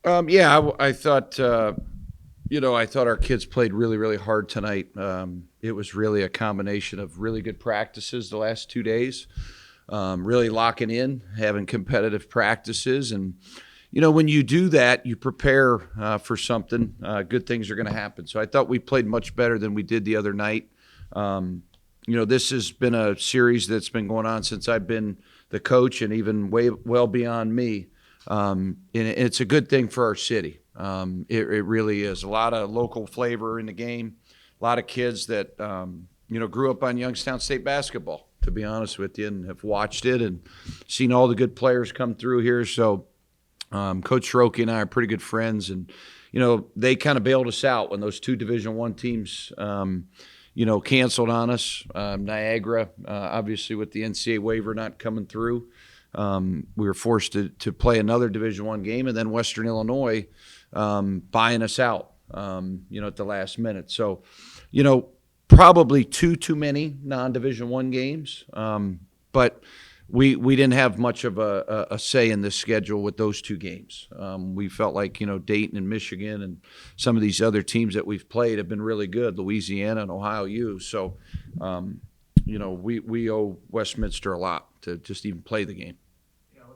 Yeah, I thought, I thought our kids played really, really hard tonight. It was really a combination of really good practices the last 2 days, really locking in, having competitive practices. And, when you do that, you prepare for something, good things are going to happen. So I thought we played much better than we did the other night. Um, this has been a series that's been going on since I've been the coach and even way well beyond me. And it's a good thing for our city. It really is. A lot of local flavor in the game. A lot of kids that grew up on Youngstown State basketball, to be honest with you, and have watched it and seen all the good players come through here. So Coach Roki and I are pretty good friends, and they kind of bailed us out when those two Division I teams canceled on us. Niagara, obviously, with the NCAA waiver not coming through, we were forced to play another Division I game, and then Western Illinois buying us out, at the last minute. So, probably too many non-Division I games, but we didn't have much of a say in this schedule with those two games. We felt like, Dayton and Michigan and some of these other teams that we've played have been really good, Louisiana and Ohio U. So, we owe Westminster a lot to just even play the game.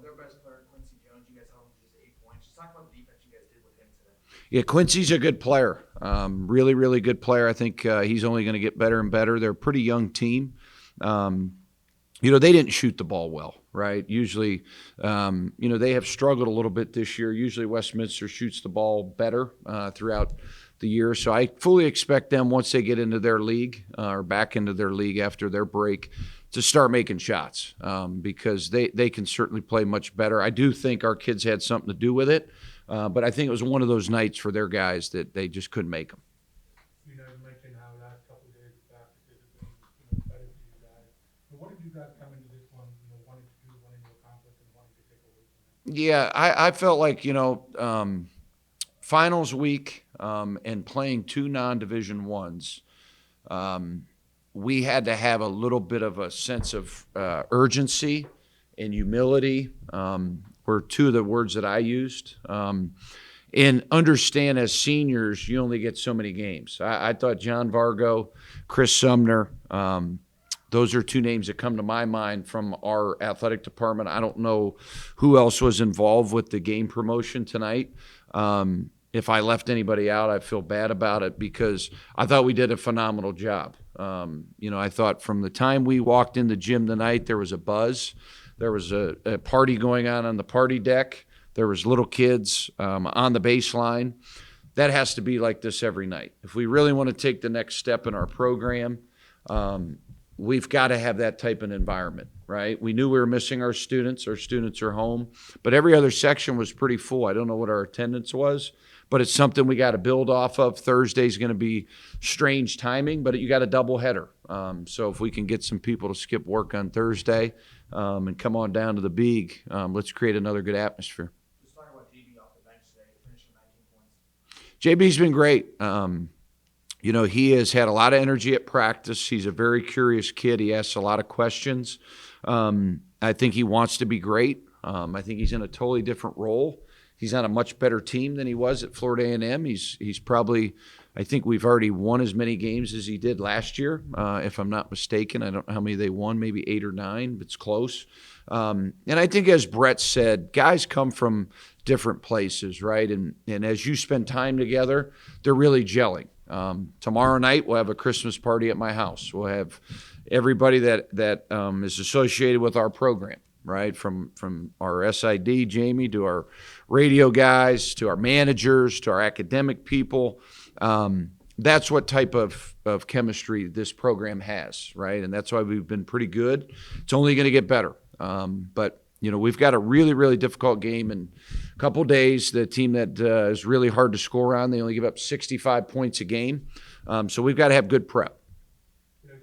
Their best player, Quincy Jones, you guys held him to just 8 points. Just talk about the defense you guys did with him today. Yeah, Quincy's a good player. Really, really good player. I think he's only going to get better and better. They're a pretty young team. They didn't shoot the ball well, right? Usually, they have struggled a little bit this year. Usually Westminster shoots the ball better throughout the year. So I fully expect them, once they get into their league or back into their league after their break, to start making shots because they can certainly play much better. I do think our kids had something to do with it, but I think it was one of those nights for their guys that they just couldn't make them. You mentioned how last couple of days of practices have been, better for you guys. But what did you guys come into this one, wanting to do, wanting to accomplish, and wanting to take away from it? Yeah, I felt like, finals week and playing two non-division ones, we had to have a little bit of a sense of urgency and humility were two of the words that I used. And understand, as seniors, you only get so many games. I thought John Vargo, Chris Sumner, those are two names that come to my mind from our athletic department. I don't know who else was involved with the game promotion tonight. If I left anybody out, I feel bad about it because I thought we did a phenomenal job. I thought from the time we walked in the gym tonight, there was a buzz. There was a party going on the party deck. There was little kids on the baseline. That has to be like this every night. If we really want to take the next step in our program, we've got to have that type of environment, right? We knew we were missing our students. Our students are home. But every other section was pretty full. I don't know what our attendance was, but it's something we got to build off of. Thursday's going to be strange timing, but you got a doubleheader. So if we can get some people to skip work on Thursday and come on down to the Beag, let's create another good atmosphere. Just talk about JB off the bench today, finishing 19 points. JB's been great. He has had a lot of energy at practice. He's a very curious kid. He asks a lot of questions. I think he wants to be great. I think he's in a totally different role. He's on a much better team than he was at Florida A&M. He's probably, I think we've already won as many games as he did last year, if I'm not mistaken. I don't know how many they won, maybe 8 or 9, but it's close. And I think, as Brett said, guys come from different places, right? And as you spend time together, they're really gelling. Tomorrow night, we'll have a Christmas party at my house. We'll have everybody that is associated with our program, right? From our SID, Jamie, to our radio guys, to our managers, to our academic people. That's what type of chemistry this program has, right? And that's why we've been pretty good. It's only going to get better. But we've got a really, really difficult game in a couple of days. The team that is really hard to score on, they only give up 65 points a game. So we've got to have good prep.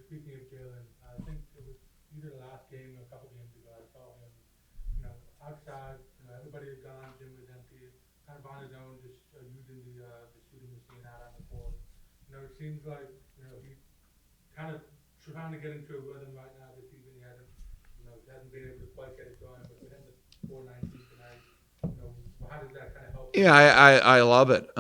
Speaking of Jalen, I think it was either the last game or a couple games ago, I saw him, outside. Everybody had gone, gym was empty, kind of on his own, just using the shooting machine out on the court. It seems like he's kind of trying to get into a rhythm right now this season. He hasn't been able to quite get it going, but for him to score 19 tonight, how does that kind of help? Yeah, I love it.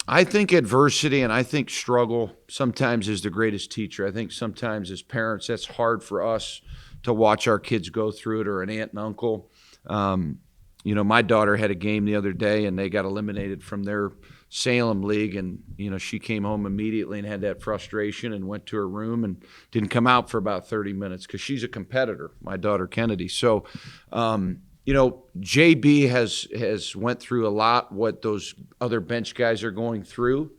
I think adversity and I think struggle sometimes is the greatest teacher. I think sometimes as parents, that's hard for us to watch our kids go through it, or an aunt and uncle. My daughter had a game the other day and they got eliminated from their Salem league, and she came home immediately and had that frustration and went to her room and didn't come out for about 30 minutes because she's a competitor, my daughter Kennedy. So JB has went through a lot what those other bench guys are going through.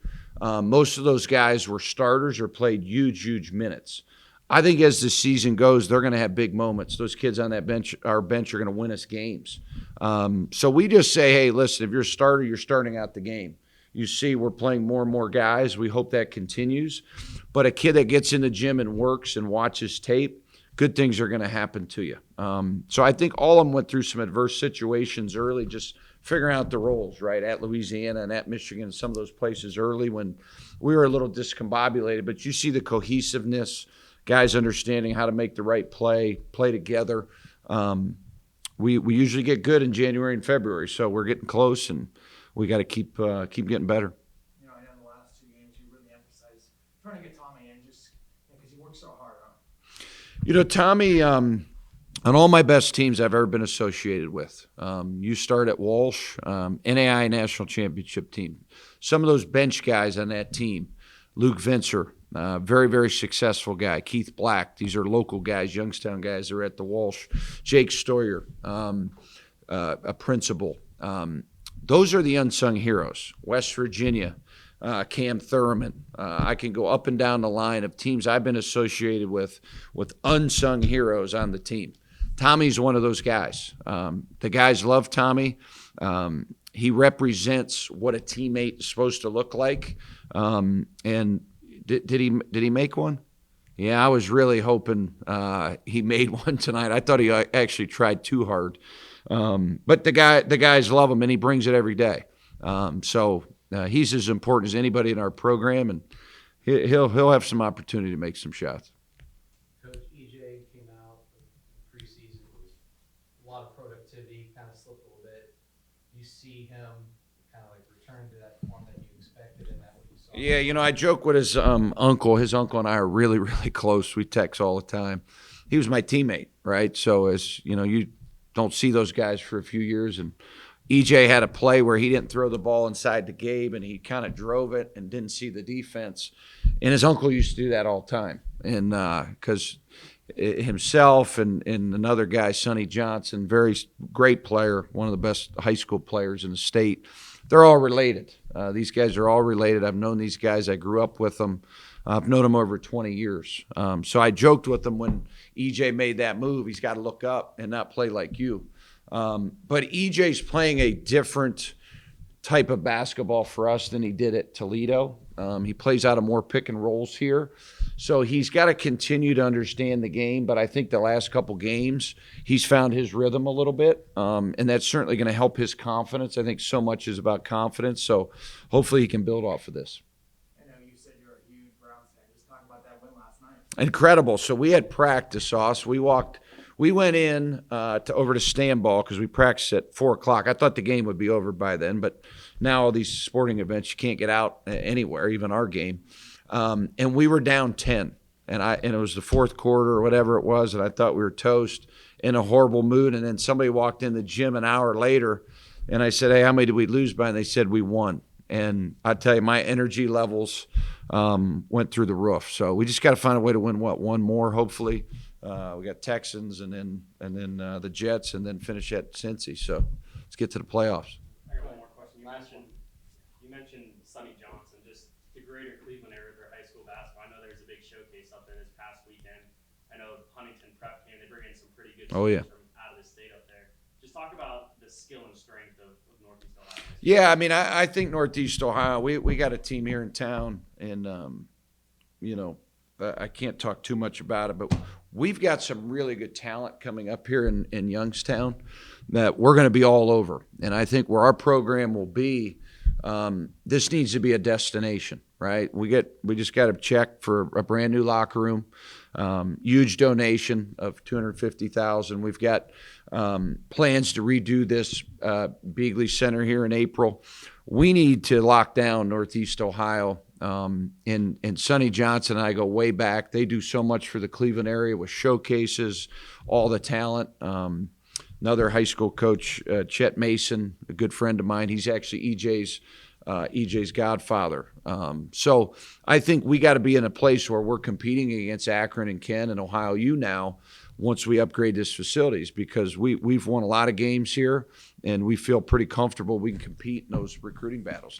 Most of those guys were starters or played huge minutes. I think as the season goes, they're going to have big moments. Those kids on that bench, our bench, are going to win us games. So we just say, hey, listen, if you're a starter, you're starting out the game. You see we're playing more and more guys. We hope that continues. But a kid that gets in the gym and works and watches tape, good things are going to happen to you. So I think all of them went through some adverse situations early, just figuring out the roles, right, at Louisiana and at Michigan and some of those places early when we were a little discombobulated. But you see the cohesiveness, guys understanding how to make the right play together. We usually get good in January and February, so we're getting close, and we got to keep getting better. I know in the last 2 games you really emphasized trying to get Tommy in just because he works so hard on. Tommy, on all my best teams I've ever been associated with, you start at Walsh, NAI National Championship team. Some of those bench guys on that team, Luke Vincer, very, very successful guy. Keith Black, these are local guys, Youngstown guys that are at the Walsh. Jake Stoyer, a principal. Those are the unsung heroes. West Virginia, Cam Thurman. I can go up and down the line of teams I've been associated with unsung heroes on the team. Tommy's one of those guys. The guys love Tommy. He represents what a teammate is supposed to look like. And did he make one? Yeah, I was really hoping he made one tonight. I thought he actually tried too hard. But the guys love him, and he brings it every day. So he's as important as anybody in our program, and he'll have some opportunity to make some shots. Coach EJ came out in preseason with a lot of productivity, kind of slipped a little bit. You see him kind of like return to that form that you expected, and that what you saw. Yeah, I joke with his uncle. His uncle and I are really, really close. We text all the time. He was my teammate, right? So as you don't see those guys for a few years, and EJ had a play where he didn't throw the ball inside to Gabe, and he kind of drove it and didn't see the defense. And his uncle used to do that all the time. And because himself and another guy, Sonny Johnson, very great player, one of the best high school players in the state, they're all related. These guys are all related. I've known these guys. I grew up with them. I've known them over 20 years. So I joked with them when EJ made that move. He's got to look up and not play like you. But EJ's playing a different type of basketball for us than he did at Toledo. He plays out of more pick and rolls here. So he's got to continue to understand the game. But I think the last couple games, he's found his rhythm a little bit. And that's certainly going to help his confidence. I think so much is about confidence. So hopefully he can build off of this. I know you said you're a huge Browns fan. Just talk about that win last night. Incredible. So we had practice, Sauce. We went in over to Stanball because we practiced at 4 o'clock. I thought the game would be over by then, but now all these sporting events, you can't get out anywhere, even our game. And we were down 10, and it was the fourth quarter or whatever it was, and I thought we were toast, in a horrible mood. And then somebody walked in the gym an hour later, and I said, hey, how many did we lose by? And they said we won. And I tell you, my energy levels went through the roof. So we just got to find a way to win, one more, hopefully. We got Texans and then the Jets, and then finish at Cincy. So let's get to the playoffs. I got one more question. You mentioned Sonny Johnson, just the greater Cleveland area for high school basketball. I know there's a big showcase up there this past weekend. I know Huntington Prep came. They bring in some pretty good students from out of the state up there. Just talk about the skill and strength of Northeast Ohio. Yeah, I mean, I think Northeast Ohio, we got a team here in town, and, I can't talk too much about it, but we've got some really good talent coming up here in Youngstown that we're going to be all over. And I think where our program will be, This needs to be a destination, right? We just got a check for a brand new locker room, huge donation of $250,000. We've got plans to redo this Beagley Center here in April. We need to lock down Northeast Ohio. And Sonny Johnson and I go way back. They do so much for the Cleveland area with showcases, all the talent. Another high school coach, Chet Mason, a good friend of mine. He's actually EJ's godfather. So I think we got to be in a place where we're competing against Akron and Ken and Ohio U now once we upgrade this facilities, because we've won a lot of games here and we feel pretty comfortable we can compete in those recruiting battles now.